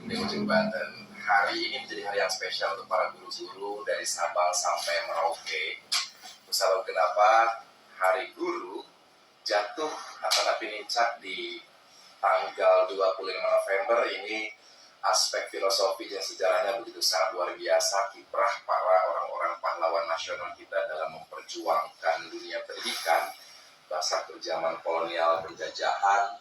di ujung Banten. Hari ini menjadi hari yang spesial untuk para guru-guru dari Sabang sampai Merauke. Sebab kenapa Hari Guru jatuh atau Napinincak di tanggal 25 November ini, aspek filosofi dan sejarahnya begitu sangat luar biasa. Kiprah para orang-orang pahlawan nasional kita dalam memperjuangkan dunia pendidikan, bahasa zaman kolonial penjajahan,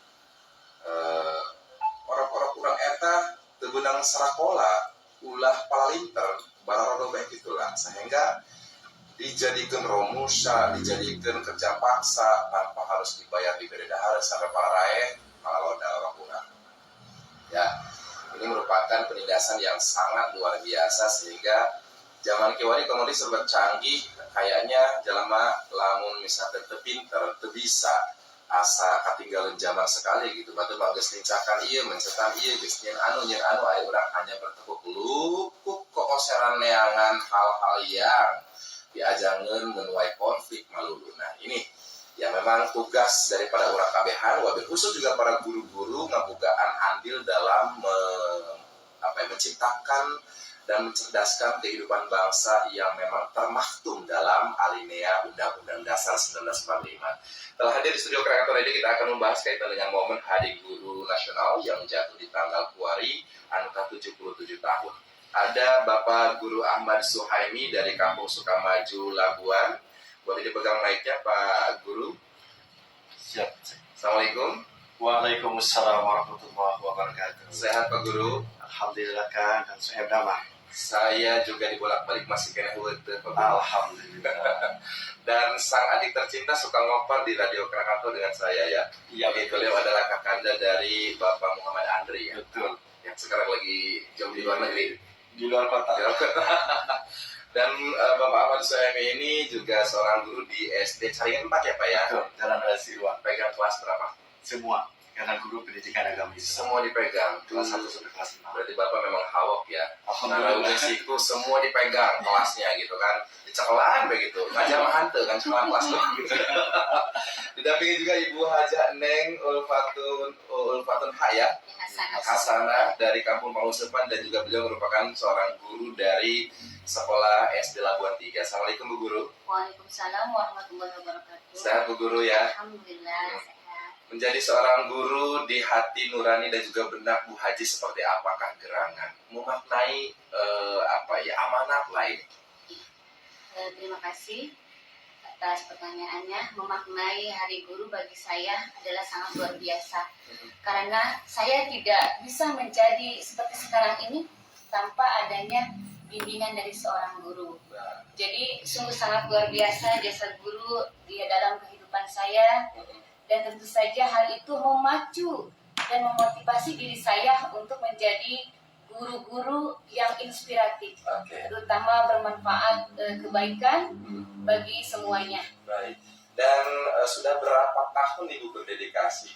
orang-orang kurang eta tebenang serakola ulah palinter bararodo baik itulah, sehingga dijadikan romusa, dijadikan kerja paksa tanpa harus dibayar diberi dahar sampai para rakyat kalau orang kurang. Ya, ini merupakan penindasan yang sangat luar biasa, sehingga zaman kiwani komodi serba canggih, kayaknya jelema lamun misalnya terpinter, bisa asa ketinggalan zaman sekali gitu. Batu bagus lincakan iya, mencetak iya, gestin anu ayo orang hanya bertepuk lupuk keoseran neangan hal-hal yang diajangan menuai konflik malulu. Nah ini ya memang tugas daripada orang kabehan, wabil khusus juga para guru-guru ngabukaan andil dalam menciptakan dan mencerdaskan kehidupan bangsa yang memang termaktum dalam alinea Undang-Undang Dasar 1945. Telah hadir di studio Krakator ini, kita akan membahas kaitan dengan momen Hari Guru Nasional yang jatuh di tanggal Kuari anu ke-77 tahun. Ada Bapak Guru Ahmad Suhaimi dari Kampung Sukamaju, Labuan. Boleh dipegang mic-nya Pak Guru? Siap. Assalamualaikum. Waalaikumsalam warahmatullahi wabarakatuh. Sehat Pak Guru? Alhamdulillah kan, dan saya damai. Saya juga dibolak-balik masih kena huete Pak Guru. Alhamdulillah. Dan sang adik tercinta suka ngopar di Radio Krakator dengan saya ya. Iya, Beliau adalah kakanda dari Bapak Muhammad Andri ya. Betul. Yang sekarang lagi jauh di luar negeri. Di luar kota. Dan Bapak Ahmad Suhaimi ini juga seorang guru di SD Caringan 4 ya Pak ya? Betul. Jalan Raya Siruan. Pegang kelas berapa? Semua. Karena guru pendidikan agama Islam. Semua dipegang. Kelas 1 sampai kelas 6. Berarti Bapak memang hawok ya? Alhamdulillah. Karena siku semua dipegang kelasnya gitu kan. Dicekelan begitu. Ngajak mah hante kan cekelan kelas doang gitu. Didampingi juga Ibu Haja Neng Ulfatun H ya? Hasanah dari Kampung Pausepan, dan juga beliau merupakan seorang guru dari Sekolah SD Labuan 3. Assalamualaikum Bu Guru. Waalaikumsalam warahmatullahi wabarakatuh. Sehat Bu Guru ya? Alhamdulillah sehat. Menjadi seorang guru di hati nurani dan juga benak Bu Haji seperti apakah gerangan memaknai amanat lain? Terima kasih atas pertanyaannya. Memaknai Hari Guru bagi saya adalah sangat luar biasa, karena saya tidak bisa menjadi seperti sekarang ini tanpa adanya bimbingan dari seorang guru. Jadi sungguh sangat luar biasa jasa guru dia dalam kehidupan saya, dan tentu saja hal itu memacu dan memotivasi diri saya untuk menjadi guru-guru yang inspiratif, terutama bermanfaat kebaikan bagi semuanya. Baik. Dan sudah berapa tahun Ibu berdedikasi?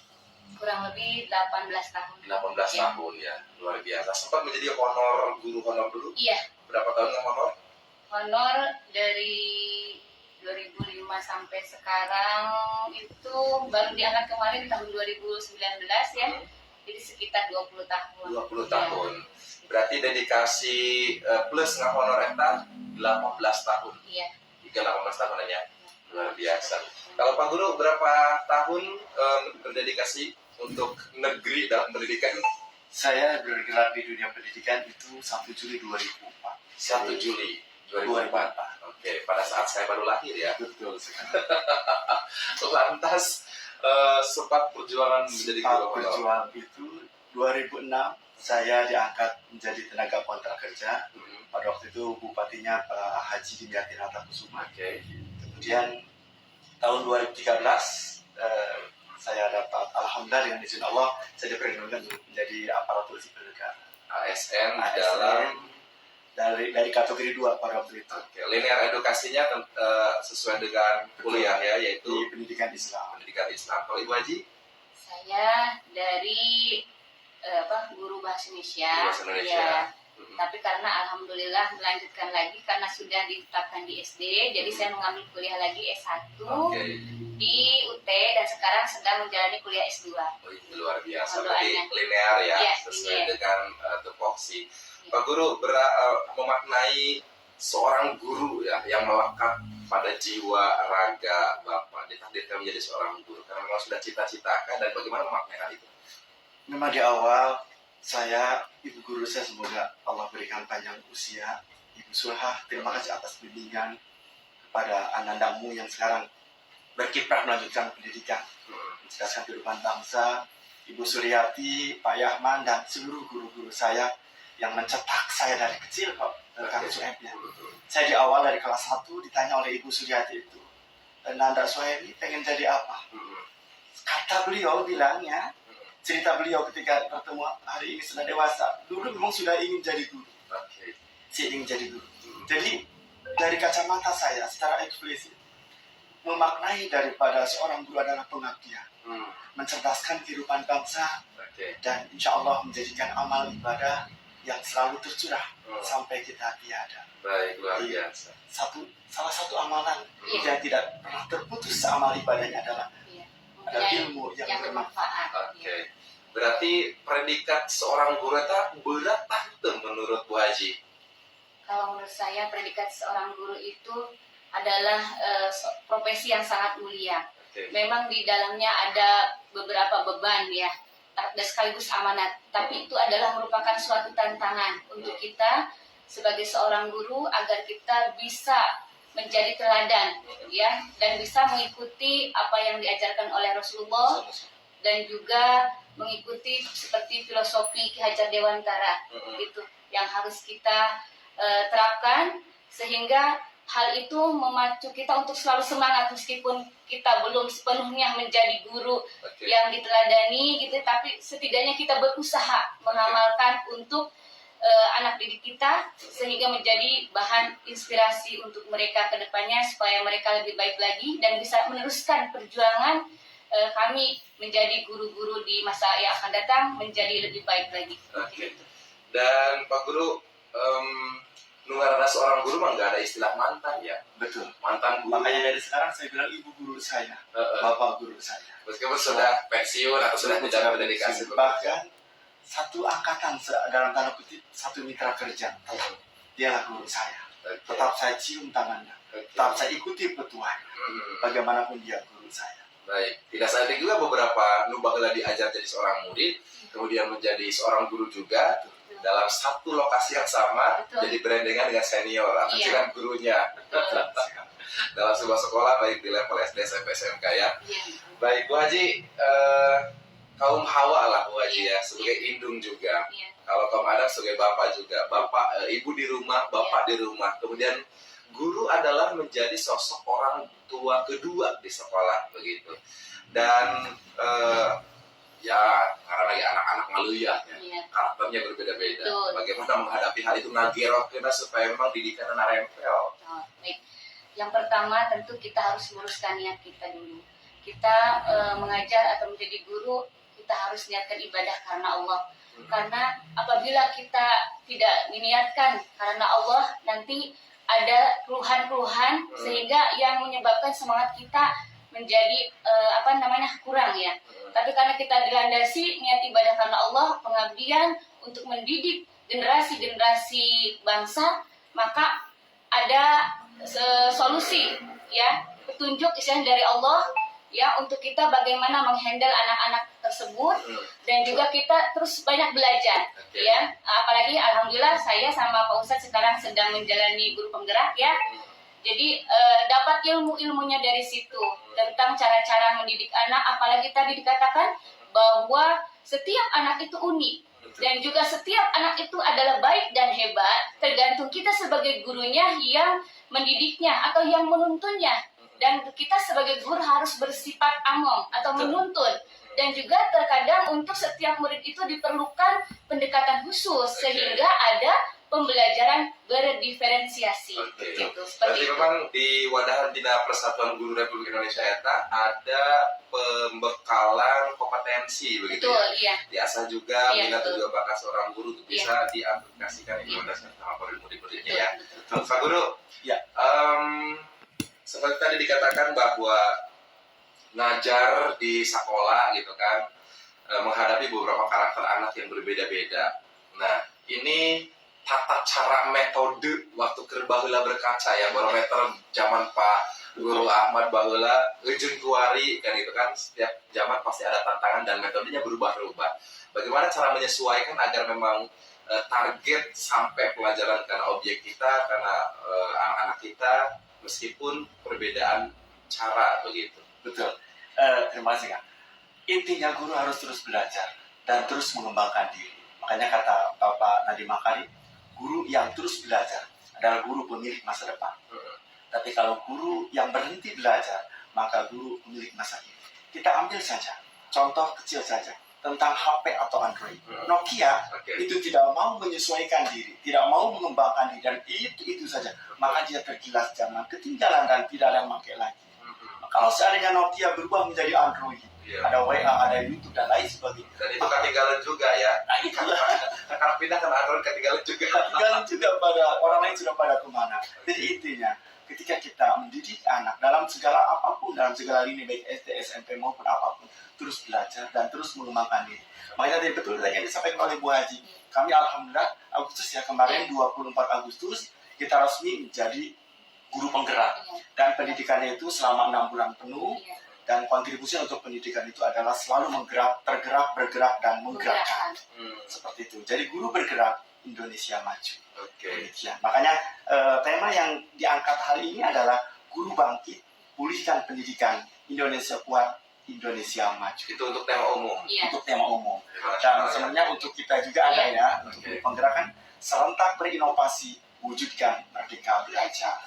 Kurang lebih 18 tahun. 18 tahun ya, luar biasa. Sempat menjadi guru honor dulu? Iya. Berapa tahun yang honor? Honor dari 2005 sampai sekarang itu baru diangkat kemarin tahun 2019 ya. Jadi sekitar 20 tahun. 20 tahun. Berarti dedikasi plus nggak honor eta 18 tahun. Iya. 18 tahun aja. Luar biasa. Kalau Pak Guru berapa tahun berdedikasi untuk negeri dalam pendidikan? Saya bergerak di dunia pendidikan itu 1 Juli 2004. 1 Juli 2004. Oke, pada saat saya baru lahir ya. Betul sekali. Lantas sempat perjuangan menjadi guru honor. Perjuangan itu 2006 saya diangkat menjadi tenaga kontrak kerja. Pada waktu itu bupatinya Pak Haji Dimyati Natakusuma. Kemudian tahun 2013 saya dapat, alhamdulillah dengan izin Allah, saya diperkenalkan menjadi aparatur sipil negara. ASN dalam dari kategori 2 pada waktu itu. Linear edukasinya sesuai dengan kuliah ya, yaitu di pendidikan Islam. Kalau Ibu Haji? Saya dari guru bahasa Indonesia. Ya. Tapi karena alhamdulillah melanjutkan lagi karena sudah ditetapkan di SD, jadi saya mengambil kuliah lagi S1 di UT dan sekarang sedang menjalani kuliah S2. Oh, itu luar biasa. Berarti linear ya, sesuai dengan tupoksi kasih. Pak Guru memaknai seorang guru ya yang melekat pada jiwa raga Bapak, ditakdirkan menjadi seorang guru karena memang sudah cita-citakan, dan bagaimana memaknai hal itu? Memang di awal saya, ibu guru saya, semoga Allah berikan panjang usia. Ibu Sulhah, terima kasih atas bimbingan kepada anandamu yang sekarang berkiprah melanjutkan pendidikan, mencerdaskan kehidupan bangsa. Ibu Suryati, Pak Yahman, dan seluruh guru-guru saya yang mencetak saya dari kecil kok tentang Suhaibnya. Saya di awal dari kelas 1 ditanya oleh Ibu Suryati itu, Nanda Suhaib ini pengen jadi apa? Kata beliau bilangnya, cerita beliau ketika bertemu hari ini sudah dewasa, dulu memang sudah ingin jadi guru. Saya ingin jadi guru. Jadi dari kacamata saya secara eksplisit memaknai daripada seorang guru adalah pengabdian, mencerdaskan kehidupan bangsa, dan insya Allah menjadikan amal ibadah yang selalu tercurah sampai kita tiada. Baik, luar biasa. Salah satu amalan yang tidak pernah terputus amal ibadahnya adalah ilmu yang bermanfaat. Berarti predikat seorang guru itu berat tak menurut Bu Haji? Kalau menurut saya predikat seorang guru itu adalah profesi yang sangat mulia. Memang di dalamnya ada beberapa beban ya, dan sekaligus amanat. Tapi itu adalah merupakan suatu tantangan untuk kita sebagai seorang guru agar kita bisa menjadi teladan ya, dan bisa mengikuti apa yang diajarkan oleh Rasulullah, dan juga mengikuti seperti filosofi Ki Hajar Dewantara itu yang harus kita terapkan, sehingga hal itu memacu kita untuk selalu semangat meskipun kita belum sepenuhnya menjadi guru yang diteladani gitu, tapi setidaknya kita berusaha mengamalkan untuk anak didik kita sehingga menjadi bahan inspirasi untuk mereka ke depannya supaya mereka lebih baik lagi dan bisa meneruskan perjuangan kami menjadi guru-guru di masa yang akan datang menjadi lebih baik lagi. Dan Pak Guru, nularana seorang guru mah nggak ada istilah mantan ya. Betul. Mantan guru. Makanya dari sekarang saya bilang ibu guru saya, bapak guru saya. Meskipun sudah pensiun atau sudah tidak berdedikasi. Bahkan satu angkatan dalam tanda kutip, satu mitra kerja. Dialah guru saya. Tetap saya cium tangannya. Tetap saya ikuti petuahnya. Bagaimanapun dia guru saya. Baik. Tidak sedikit juga beberapa nubagala diajar jadi seorang murid, kemudian menjadi seorang guru juga. Dalam satu lokasi yang sama, jadi berendengan dengan senior atau dengan gurunya. Dalam sebuah sekolah, baik di level SD, SMP, SMK ya. Baik, Bu Haji, kaum Hawa lah Bu Haji ya, sebagai indung juga. Kalau kaum Adam sebagai bapak juga. Bapak, ibu di rumah, bapak di rumah. Kemudian guru adalah menjadi sosok orang tua kedua di sekolah begitu. Dan ya karena lagi anak-anak ngaluyah ya, karakternya berbeda-beda. Bagaimana menghadapi hal itu ngagerok kita supaya memang didikan narempel. Baik. Yang pertama tentu kita harus luruskan niat kita dulu. Kita mengajar atau menjadi guru, kita harus niatkan ibadah karena Allah. Karena apabila kita tidak diniatkan karena Allah, nanti ada keluhan-keluhan sehingga yang menyebabkan semangat kita menjadi kurang ya. Tapi karena kita dilandasi niat ibadah karena Allah, pengabdian untuk mendidik generasi-generasi bangsa, maka ada solusi ya, petunjuk istilahnya dari Allah ya, untuk kita bagaimana menghandle anak-anak tersebut, dan juga kita terus banyak belajar ya. Apalagi alhamdulillah saya sama Pak Ustadz sekarang sedang menjalani guru penggerak ya. Jadi dapat ilmu-ilmunya dari situ tentang cara-cara mendidik anak. Apalagi tadi dikatakan bahwa setiap anak itu unik dan juga setiap anak itu adalah baik dan hebat, tergantung kita sebagai gurunya yang mendidiknya atau yang menuntunnya. Dan kita sebagai guru harus bersifat among atau menuntun. Dan juga terkadang untuk setiap murid itu diperlukan pendekatan khusus sehingga ada pembelajaran berdiferensiasi. Gitu, berarti memang di Wadahan Dina Persatuan Guru Republik Indonesia ETA ada pembekalan kompetensi begitu. Betul, ya. Diasah juga minat betul. juga bakat seorang guru untuk bisa diaplikasikan implementasikan sama murid-muridnya ya. Pak Guru, seperti tadi dikatakan bahwa ngajar di sekolah gitu kan, menghadapi beberapa karakter anak yang berbeda-beda. Nah, ini tata cara metode waktu keur baheula berkaca ya, barometer zaman Pak Guru Ahmad baheula ujung kuari kan, itu kan setiap zaman pasti ada tantangan dan metodenya berubah-ubah. Bagaimana cara menyesuaikan agar memang target sampai pelajaran karena objek kita, karena anak-anak kita, meskipun perbedaan cara begitu. Betul. Terima kasih Kak. Intinya guru harus terus belajar dan terus mengembangkan diri. Makanya kata Bapak Nadiem Makarim, guru yang terus belajar adalah guru pemilik masa depan. Tapi kalau guru yang berhenti belajar, maka guru pemilik masa kini. Kita ambil saja contoh kecil saja tentang HP atau Android. Nokia itu tidak mau menyesuaikan diri, tidak mau mengembangkan diri, dan itu saja. Maka dia tergilas zaman, ketinggalan dan tidak ada yang pakai lagi. Kalau seandainya Nokia berubah menjadi Android, ada WA, ada YouTube dan lain sebagainya. Dan itu ketinggalan juga ya. Nah itu Karena pindah ke Android ketinggalan juga. ketinggalan juga, pada orang lain sudah pada kemana. Jadi intinya, ketika kita mendidik anak dalam segala apapun, dalam segala lini baik SD, SMP maupun apapun, terus belajar dan terus mengembangkan diri. Makanya tadi betul tadi yang disampaikan oleh Bu Haji. Kami alhamdulillah Agustus ya kemarin 24 Agustus kita resmi menjadi guru penggerak, dan pendidikannya itu selama 6 bulan penuh, dan kontribusi untuk pendidikan itu adalah selalu tergerak, bergerak dan menggerakkan. Seperti itu. Jadi guru bergerak, Indonesia maju. Demikian. Makanya tema yang diangkat hari ini adalah guru bangkit, pulihkan pendidikan, Indonesia kuat, Indonesia maju. Itu untuk tema umum. Untuk tema umum. Dan sebenarnya untuk kita juga ada ya, untuk penggerakan serentak berinovasi, wujudkan merdeka belajar.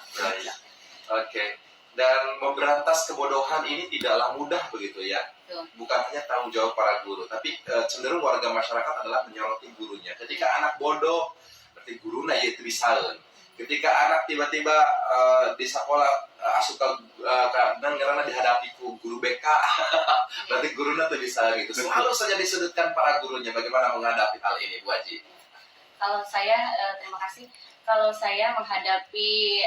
Dan memberantas kebodohan ini tidaklah mudah begitu ya. Bukan hanya tanggung jawab para guru, tapi cenderung warga masyarakat adalah menyoroti gurunya. Ketika anak bodoh, berarti gurunya itu disalin. Ketika anak tiba-tiba di sekolah suka karena dihadapi ku guru BK, berarti gurunya tuh bisa gitu. Selalu saja disudutkan para gurunya. Bagaimana menghadapi hal ini, Bu Haji? Kalau saya, terima kasih. Kalau saya menghadapi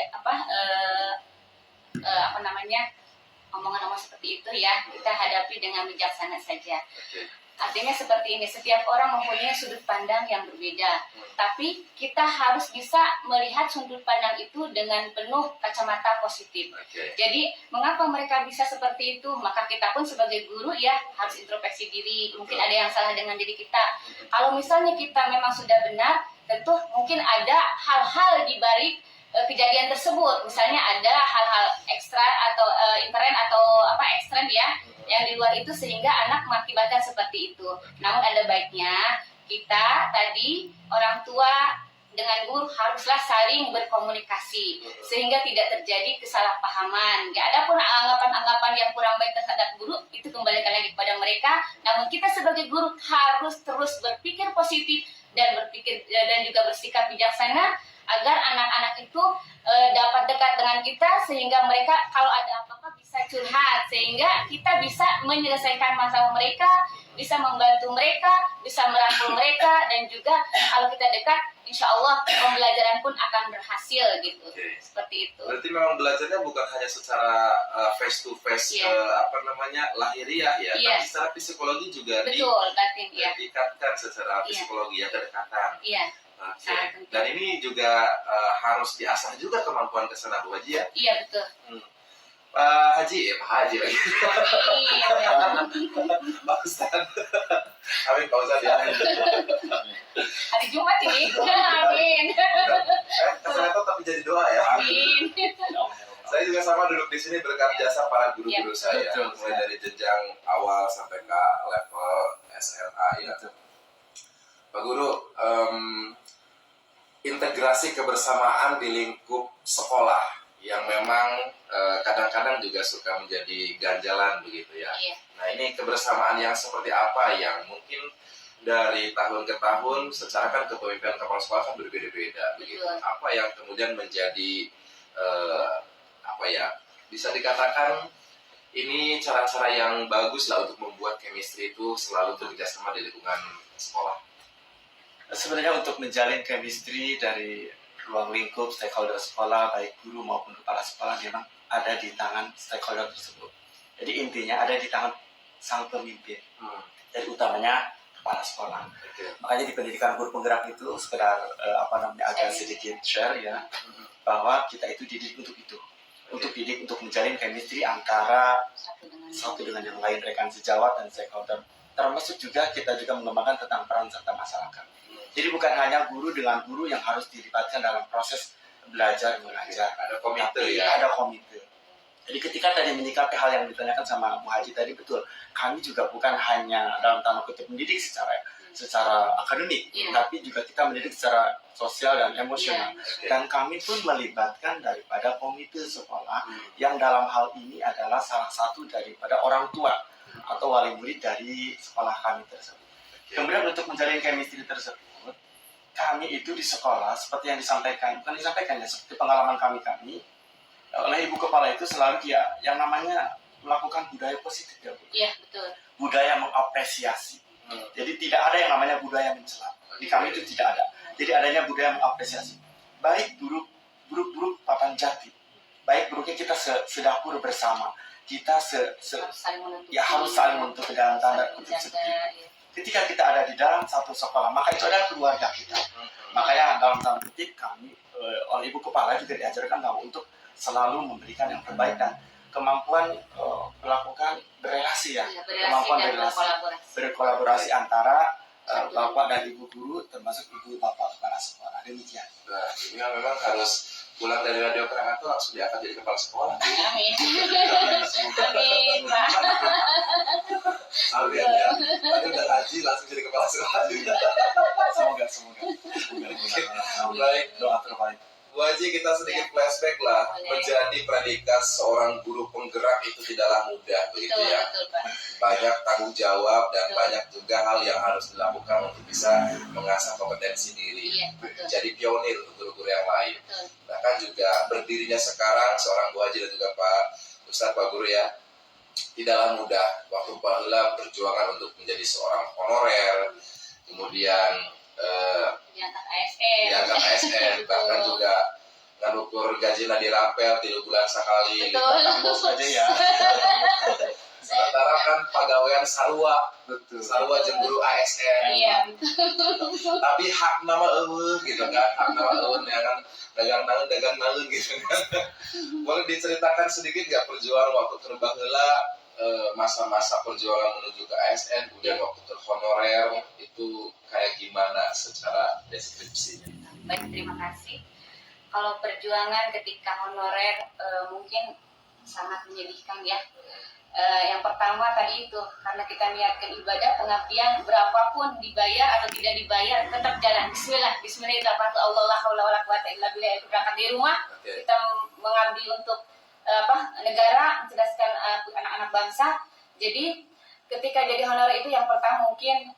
omongan-omongan seperti itu ya, kita hadapi dengan bijaksana saja. Artinya seperti ini, setiap orang mempunyai sudut pandang yang berbeda, tapi kita harus bisa melihat sudut pandang itu dengan penuh kacamata positif. Jadi mengapa mereka bisa seperti itu? Maka kita pun sebagai guru ya harus introspeksi diri. Mungkin ada yang salah dengan diri kita. Kalau misalnya kita memang sudah benar, tentu mungkin ada hal-hal di balik kejadian tersebut. Misalnya ada hal-hal ekstra atau intern atau ekstrem ya, yang di luar itu sehingga anak mengakibatkan seperti itu. Namun ada baiknya kita tadi orang tua dengan guru haruslah saling berkomunikasi sehingga tidak terjadi kesalahpahaman. Ya, ada pun anggapan-anggapan yang kurang baik terhadap guru itu kembalikan lagi kepada mereka. Namun kita sebagai guru harus terus berpikir positif dan juga bersikap bijaksana agar anak-anak itu dapat dekat dengan kita sehingga mereka kalau ada apa-apa bisa curhat, sehingga kita bisa menyelesaikan masalah mereka, bisa membantu mereka, bisa merangkul mereka, dan juga kalau kita dekat insya Allah pembelajaran pun akan berhasil gitu. Seperti itu. Berarti memang belajarnya bukan hanya secara face to face lahiriah ya, tapi secara psikologi juga batin ya. diikatkan secara psikologi ya, kedekatan. Dan ini juga harus diasah juga kemampuan kesana Bu Haji ya. Iya betul. Pak Haji lagi. Pak Ustadz. Amin Pak Ustadz ya. Hari Jumat ini. Amin. Kesana tapi jadi doa ya. Amin. Saya juga sama duduk di sini berkat jasa para guru-guru saya, mulai dari jenjang awal sampai ke level SMA ya. Pak Guru, integrasi kebersamaan di lingkup sekolah yang memang kadang-kadang juga suka menjadi ganjalan begitu ya. Nah ini kebersamaan yang seperti apa yang mungkin dari tahun ke tahun secara kan kepemimpinan kepala sekolah kan berbeda-beda begitu. Apa yang kemudian menjadi bisa dikatakan ini cara-cara yang bagus lah untuk membuat chemistry itu selalu bekerjasama di lingkungan sekolah. Sebenarnya untuk menjalin chemistry dari ruang lingkup stakeholder sekolah, baik guru maupun kepala sekolah, memang ada di tangan stakeholder tersebut. Jadi intinya ada di tangan sang pemimpin. Jadi utamanya kepala sekolah. Oke. Makanya di pendidikan guru penggerak itu sekedar agak sedikit share ya, bahwa kita itu didik untuk itu, untuk didik untuk menjalin chemistry antara satu dengan yang lain, rekan sejawat dan stakeholder. Termasuk juga kita juga mengembangkan tentang peran serta masyarakat. Jadi bukan hanya guru dengan guru yang harus dilibatkan dalam proses belajar mengajar, Ada komite tapi ya. ada komite. Jadi ketika tadi menyikapi hal yang ditanyakan sama Bu Haji tadi, betul, kami juga bukan hanya dalam tanda kutip mendidik secara akademik, tapi juga kita mendidik secara sosial dan emosional. Dan kami pun melibatkan daripada komite sekolah yang dalam hal ini adalah salah satu daripada orang tua atau wali murid dari sekolah kami tersebut. Kemudian untuk menjalin chemistry tersebut, kami itu di sekolah seperti yang disampaikan, bukan disampaikan ya, seperti pengalaman kami oleh ibu kepala itu selalu yang namanya melakukan budaya positif ya Bu. Iya, betul. Budaya mengapresiasi. Jadi tidak ada yang namanya budaya mencela. Di kami itu tidak ada. Jadi adanya budaya mengapresiasi. Baik buruk papan jati. Baik buruknya kita sedapur bersama. Kita harus saling menuntut dalam tanda kutip seperti itu. Ketika kita ada di dalam satu sekolah, maka itu adalah keluarga kita. Makanya dalam tanda kutip kami oleh ibu kepala juga diajarkan bahwa untuk selalu memberikan yang terbaik dan kemampuan melakukan berelasi ya, kemampuan berkolaborasi antara bapak dan ibu guru termasuk ibu bapak kepala sekolah. Demikian. Nah, ini memang harus pulang dari Radio Krakatau langsung diangkat jadi kepala sekolah. Amin. Amin, Pak. Amin ya. Tadi udah haji langsung jadi kepala sekolah juga. Semoga. Baik. Doa terbaik. Bu Haji, kita sedikit flashback lah. Menjadi predikat seorang guru penggerak itu tidaklah mudah, begitu ya. Betul, Pak. Banyak tanggung jawab dan banyak juga hal yang harus dilakukan untuk bisa mengasah kompetensi diri. Iya, betul. Jadi pionir untuk guru-guru yang lain. Betul. Bahkan juga berdirinya sekarang seorang Bu Haji dan juga Pak Ustadz, Pak Guru ya, tidaklah mudah. Waktu bahula perjuangan untuk menjadi seorang honorer, kemudian diangkat ASN, bahkan juga ngadukur gaji dirapel 3 bulan sekali. Betul. Bos aja ya. Sementara kan pegawaian sarua, sarua jemburu ASN. Iya. Tapi hak nama gitu kan, hak nama ya kan, dagang naun gitu kan. Boleh diceritakan sedikit nggak perjuangan waktu terbaheula, masa-masa perjuangan menuju ke ASN, kemudian waktu terhonorer itu kayak gimana secara deskripsinya? Baik, terima kasih. Kalau perjuangan ketika honorer mungkin sangat menyedihkan ya. Yang pertama tadi itu, karena kita niatkan ibadah, pengabdian, berapapun dibayar atau tidak dibayar, tetap jalan. Bismillahirrahmanirrahim. Allah la haula wala quwata illa billah. Itu berangkat di rumah, kita mengabdi untuk negara, mencerdaskan anak-anak bangsa. Jadi ketika jadi honorer itu yang pertama mungkin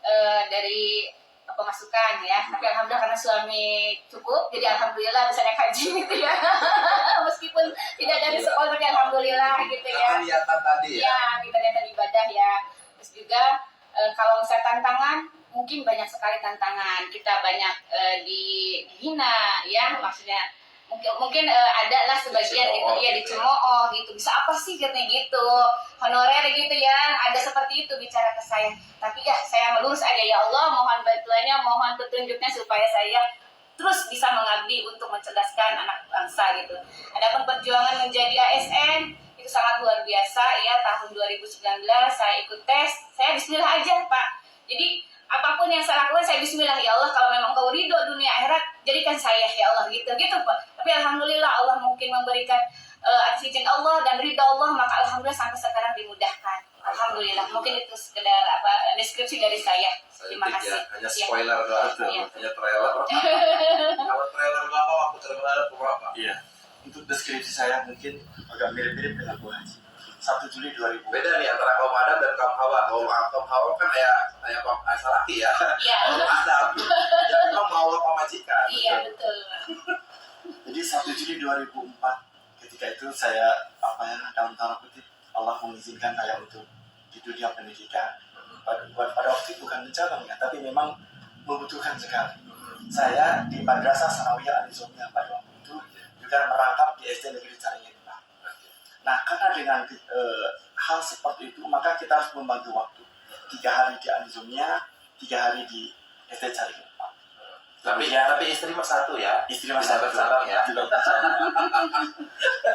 dari pemasukan ya, tapi alhamdulillah karena suami cukup, jadi alhamdulillah bisa naik haji gitu ya. Meskipun tidak dari sekolah, tapi alhamdulillah gitu ya. Karena niatan tadi ya. Ya, kita niatan ibadah ya. Terus juga kalau misalnya tantangan, mungkin banyak sekali tantangan. Kita banyak dihina ya, maksudnya mungkin ada lah sebagian itu ya dicemooh gitu, bisa apa sih katanya gitu, honorer gitu ya, ada seperti itu bicara ke saya. Tapi ya saya melurus aja, ya Allah mohon bantuannya, mohon petunjuknya supaya saya terus bisa mengabdi untuk mencerdaskan anak bangsa gitu. Adapun perjuangan menjadi ASN itu sangat luar biasa ya. Tahun 2019 saya ikut tes, saya bismillah aja Pak. Jadi apapun yang saya lakukan, saya bismillah, ya Allah kalau memang kau ridho dunia akhirat, jadikan saya ya Allah gitu Pak. Tapi alhamdulillah Allah mungkin memberikan atas izin Allah dan ridho Allah, maka alhamdulillah sampai sekarang dimudahkan. Alhamdulillah. Mungkin itu sekedar deskripsi dari saya. Terima kasih. Hanya spoiler doang, hanya trailer. Kalau trailer Bapak waktu terkenal berapa? Iya. Untuk deskripsi saya mungkin agak mirip-mirip dengan Bu Haji. 1 Juli 2000. Beda nih antara kaum Adam dan kaum Hawa. Kaum Hawa kan kayak laki ya. Iya. Kaum Adam, jadi kaum Hawa pemajikan. Iya betul. Jadi 1 Juli 2004 ketika itu saya dalam tanda kutip Allah mengizinkan saya untuk di dunia pendidikan. Pada waktu itu bukan mencabang ya, tapi memang membutuhkan sekali. Saya di Madrasah Sanawiyah Al-Nizamiyah pada waktu itu juga merangkap di SD Negeri Caringin. Nah, karena dengan hal seperti itu, maka kita harus membagi waktu. 3 hari di Al-Nizamiyah, 3 hari di SD Carikupa. Tapi istri mah satu ya. Istri masa Tidak bersabar ya. Tidak bersabar.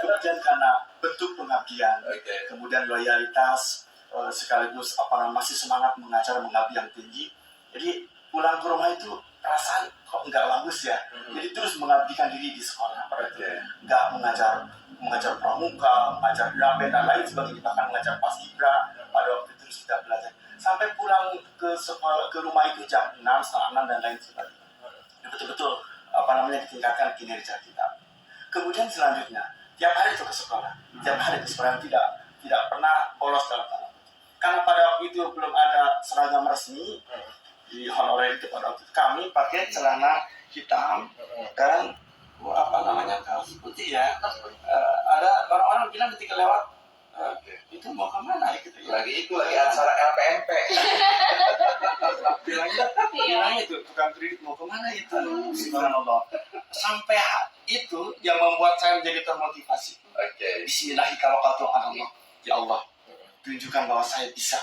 Kemudian karena bentuk pengabdian, Oke. kemudian loyalitas, sekaligus masih semangat mengajar mengabdi yang tinggi. Jadi pulang ke rumah itu perasaan kok nggak bagus ya. Jadi terus mengabdikan diri di sekolah. Oke. Nggak mengajar pramuka, mengajar drama dan lain sebagainya, bahkan mengajar paskibra. Pada waktu itu terus kita belajar. Sampai pulang ke sekolah, ke rumah itu jam 6, setengah 6 dan lain sebagainya. Betul-betul ditingkatkan kinerja kita. Kemudian selanjutnya tiap hari itu ke sekolah, tidak pernah bolos dalam tanda kutip. Karena pada waktu itu belum ada seragam resmi di honorer itu, pada waktu itu kami pakai celana hitam dan kaos putih ya. Ada orang-orang bilang ketika lewat itu mau kemana gitu ya. Lagi acara LPMP. Bilangnya itu tukang kredit mau kemana itu. Subhanallah. Sampai itu yang membuat saya menjadi termotivasi. Oke. Bismillahirrahmanirrahim. Ya Allah, tunjukkan bahwa saya bisa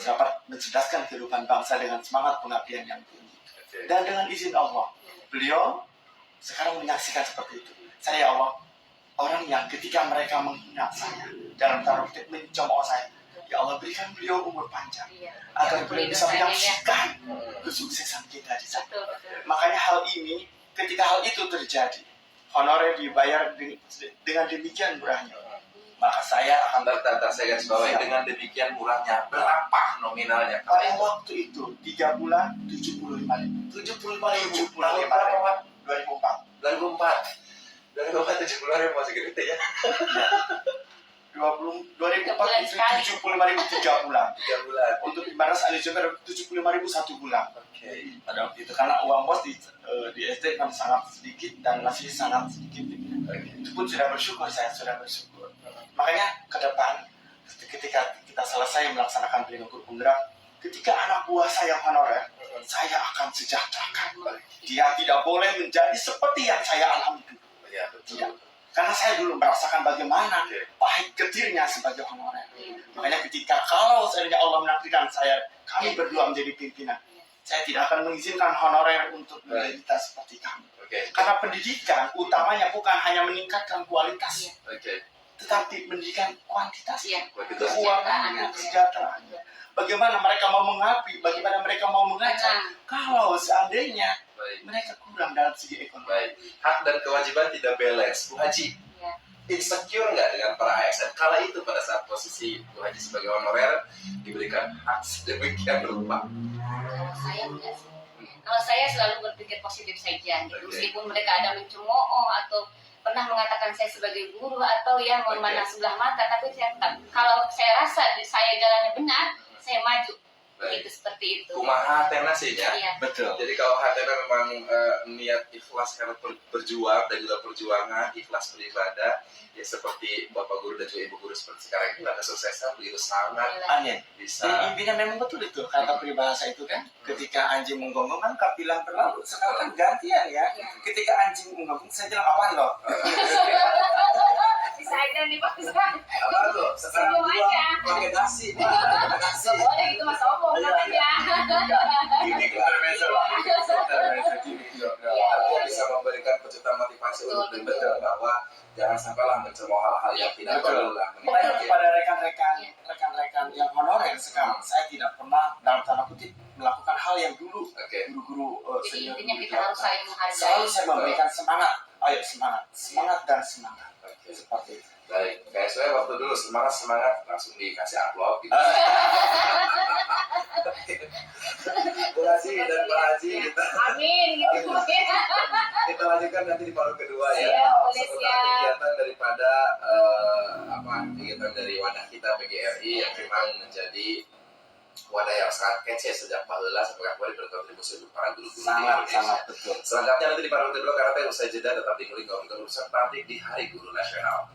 dapat mencerdaskan kehidupan bangsa dengan semangat pengabdian yang tinggi. Dan dengan izin Allah, beliau sekarang menyaksikan seperti itu. Saya, ya Allah, orang yang ketika mereka menghina saya dalam taruh kutip mencemooh saya, ya Allah berikan beliau umur panjang agar beliau bisa menyaksikan kesuksesan kita di sana. Makanya ketika hal itu terjadi, honorer dibayar dengan demikian murahnya, maka saya akan saya garis bawahi dengan demikian murahnya. Berapa nominalnya? pada waktu itu 3 bulan 75.000. 75.000. 2004 75.000 masih gede ya. 2004 itu 75.000 3 bulan. 3 bulan. Untuk Baras Ali Jember 75.000 1 bulan. Oke. Pada waktu itu karena uang bos di SD kan sangat sedikit dan masih sangat sedikit. Itu pun saya sudah bersyukur. Makanya ke depan ketika kita selesai melaksanakan pendidikan penggerak, ketika anak buah saya honorer, saya akan sejahterakan. Dia tidak boleh menjadi seperti yang saya alami dulu. Ya, betul. Tidak. Karena saya dulu merasakan bagaimana pahit getirnya sebagai honorer. Makanya kalau seandainya Allah menakdirkan kami berdua menjadi pimpinan, saya tidak akan mengizinkan honorer untuk menderita seperti kami. Karena pendidikan utamanya bukan hanya meningkatkan kualitas, tetapi pendidikan kuantitas. Keuangan, kesejahteraan. Bagaimana mereka mau mengabdi, bagaimana mereka mau mengajar, kalau seandainya mereka kurang dalam segi ekonomi. Baik, hak dan kewajiban tidak balance. Bu Haji, insecure nggak dengan para ASN kala itu pada saat posisi Bu Haji sebagai honorer diberikan hak sedemikian rupa? Kalau saya enggak sih. Kalau saya selalu berpikir positif saja. Meskipun mereka ada mencemooh atau pernah mengatakan saya sebagai guru atau yang memandang sebelah mata, tapi saya tetap, kalau saya rasa saya jalannya benar, saya maju. Itu seperti itu. Kumaha tena sih ya. Iya. Betul. Jadi kalau hatena memang niat ikhlas karena berjuang dan juga perjuangan ikhlas beribadah, ya seperti bapak guru dan juga ibu guru seperti sekarang ini kesuksesan begitu sangat Amin. bisa. Intinya memang betul itu kata peribahasa itu kan. Ketika anjing menggonggong kan kapilan berlalu. Sekarang kan gantian ya. Ketika anjing menggonggong saya bilang apaan loh? Bisa aja nih Pak. Apa tuh? Sekarang Senyum gua aja. pakai nasi, nasi. Boleh gitu Mas Omong namanya. Ini intermezzo lah. Artinya bisa memberikan pecutan motivasi untuk betul bahwa jangan sampailah mencemooh hal-hal yang tidak perlu lah. Makanya kepada rekan-rekan yang honorer sekarang, saya tidak pernah dalam tanda kutip melakukan hal yang dulu guru-guru Jadi senior intinya kita harus saling menghargai. selalu saya memberikan semangat. Ayo semangat dan semangat. Seperti itu. Baik, kayak saya waktu dulu semangat langsung dikasih amplop gitu. Bu Haji dan Pak Haji Amin gitu. kita lanjutkan nanti di paruh kedua ya. Siap, boleh, Seputar siap. kegiatan daripada kegiatan dari wadah kita PGRI yang memang menjadi wadah yang sangat kece sejak baheula sampai kemarin berkontribusi untuk para guru-guru di Indonesia. Sangat betul. Selengkapnya nanti di paruh kedua karena usai jeda tetap di Nguling Ngobrol Urusan Publik di Hari Guru Nasional.